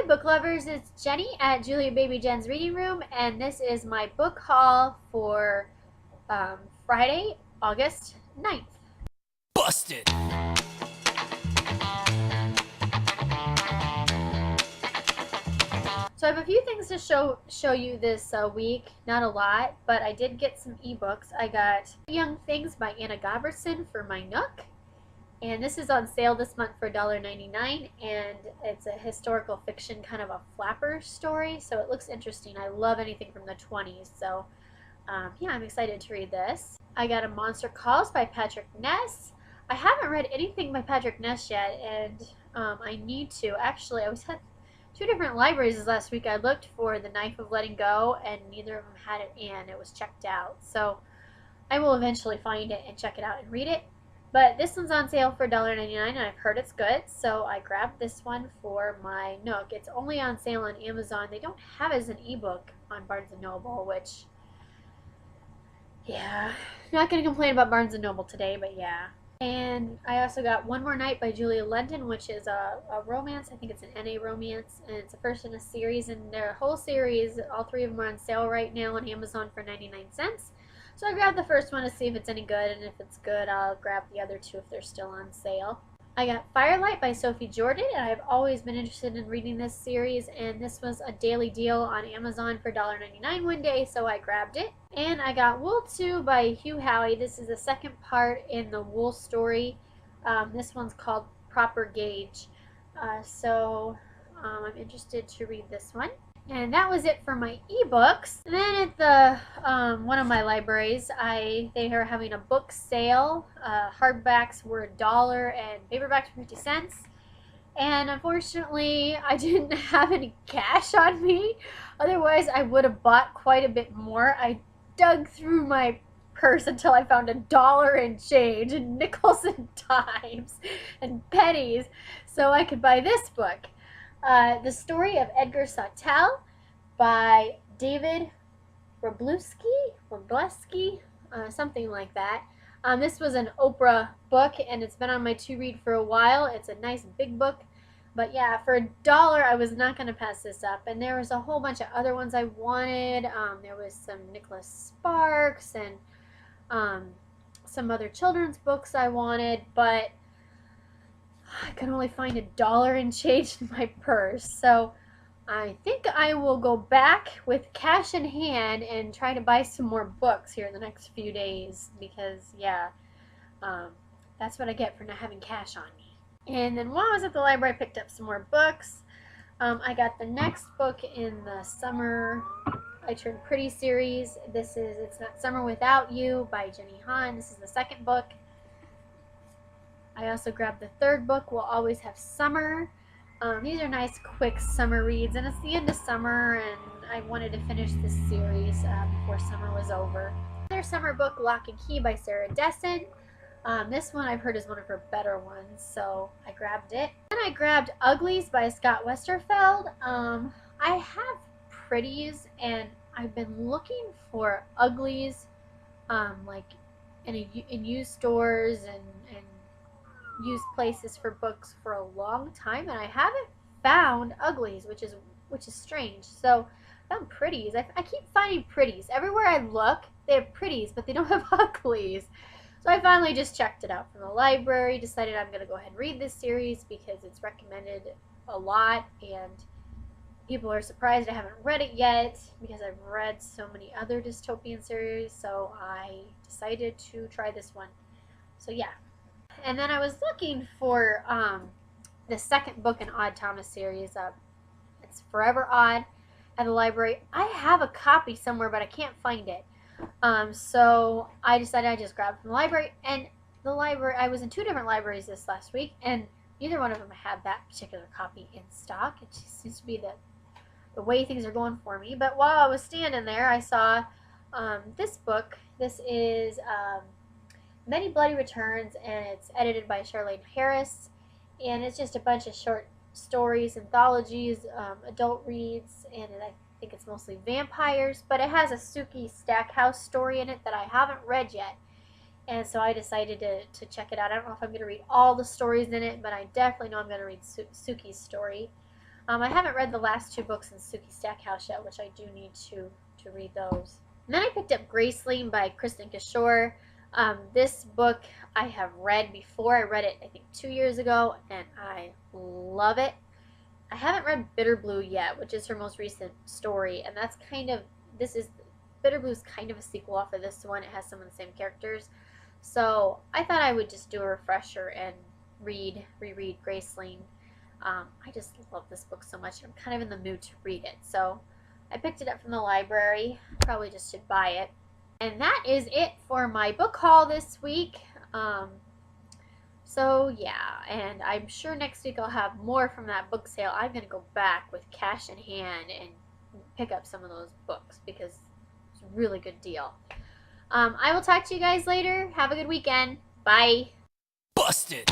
book lovers, it's Jenny at Julia Baby Jen's Reading Room, and this is my book haul for Friday, August 9th. Busted! So I have a few things to show you this week, not a lot, but I did get some ebooks. I got Young Things by Anna Goberson for my Nook, and this is on sale this month for $1.99, and it's a historical fiction kind of a flapper story, so it looks interesting. I love anything from the 20s, so yeah, I'm excited to read this. I got A Monster Calls by Patrick Ness. I haven't read anything by Patrick Ness yet, and I need to. Actually, I was at two different libraries this last week. I looked for The Knife of Letting Go, and neither of them had it in. It was checked out. So I will eventually find it and check it out and read it. But this one's on sale for $1.99, and I've heard it's good, so I grabbed this one for my Nook. It's only on sale on Amazon. They don't have it as an ebook on Barnes & Noble, which, yeah, not going to complain about Barnes & Noble today, but yeah. And I also got One More Night by Julia London, which is a romance. I think it's an NA romance, and it's the first in a series, and their whole series, all three of them are on sale right now on Amazon for 99 cents. So I grabbed the first one to see if it's any good, and if it's good, I'll grab the other two if they're still on sale. I got Firelight by Sophie Jordan, and I've always been interested in reading this series, and this was a daily deal on Amazon for $1.99 one day, so I grabbed it. And I got Wool 2 by Hugh Howey. This is the second part in the Wool story. This one's called Proper Gauge, so I'm interested to read this one. And that was it for my ebooks. And then at the one of my libraries, they are having a book sale. Hardbacks were $1 and paperbacks were 50 cents. And unfortunately, I didn't have any cash on me. Otherwise, I would have bought quite a bit more. I dug through my purse until I found $1 and change, and nickels and dimes and pennies, so I could buy this book. The Story of Edgar Sawtelle by David Wroblewski, something like that. This was an Oprah book, and it's been on my to-read for a while. It's a nice big book, but yeah, for $1, I was not going to pass this up. And there was a whole bunch of other ones I wanted. There was some Nicholas Sparks and some other children's books I wanted, but I could only find $1 and change in my purse. So I think I will go back with cash in hand and try to buy some more books here in the next few days, because yeah, that's what I get for not having cash on me. And then while I was at the library, I picked up some more books. I got the next book in the Summer I Turned Pretty series. This is It's Not Summer Without You by Jenny Han. This is the second book. I also grabbed the third book, We'll Always Have Summer. These are nice, quick summer reads, and it's the end of summer, and I wanted to finish this series before summer was over. Another summer book, Lock and Key by Sarah Dessen. This one I've heard is one of her better ones, so I grabbed it. Then I grabbed Uglies by Scott Westerfeld. I have Pretties, and I've been looking for Uglies like in used stores and used places for books for a long time, and I haven't found Uglies, which is strange. So I found Pretties. I keep finding Pretties everywhere I look. They have Pretties, but they don't have Uglies. So I finally just checked it out from the library, decided I'm going to go ahead and read this series because it's recommended a lot, and people are surprised I haven't read it yet because I've read so many other dystopian series, so I decided to try this one. So yeah. And then I was looking for the second book in Odd Thomas series. It's Forever Odd at the library. I have a copy somewhere, but I can't find it. So I decided I'd just grab it from the library. And the library, I was in two different libraries this last week, and neither one of them had that particular copy in stock. It just seems to be the way things are going for me. But while I was standing there, I saw this book. This is Many Bloody Returns, and it's edited by Charlaine Harris, and it's just a bunch of short stories, anthologies, adult reads, and I think it's mostly vampires, but it has a Sookie Stackhouse story in it that I haven't read yet, and so I decided to check it out. I don't know if I'm going to read all the stories in it, but I definitely know I'm going to read Sookie's story. I haven't read the last two books in Suki Stackhouse yet, which I do need to read those. And then I picked up Graceling by Kristen Kishore. This book I have read before. I read it, I think, 2 years ago, and I love it. I haven't read Bitter Blue yet, which is her most recent story, and that's kind of, Bitter Blue is kind of a sequel off of this one. It has some of the same characters. So I thought I would just do a refresher and reread Graceling. I just love this book so much, and I'm kind of in the mood to read it. So I picked it up from the library. Probably just should buy it. And that is it for my book haul this week. So yeah, and I'm sure next week I'll have more from that book sale. I'm going to go back with cash in hand and pick up some of those books because it's a really good deal. I will talk to you guys later. Have a good weekend. Bye. Busted.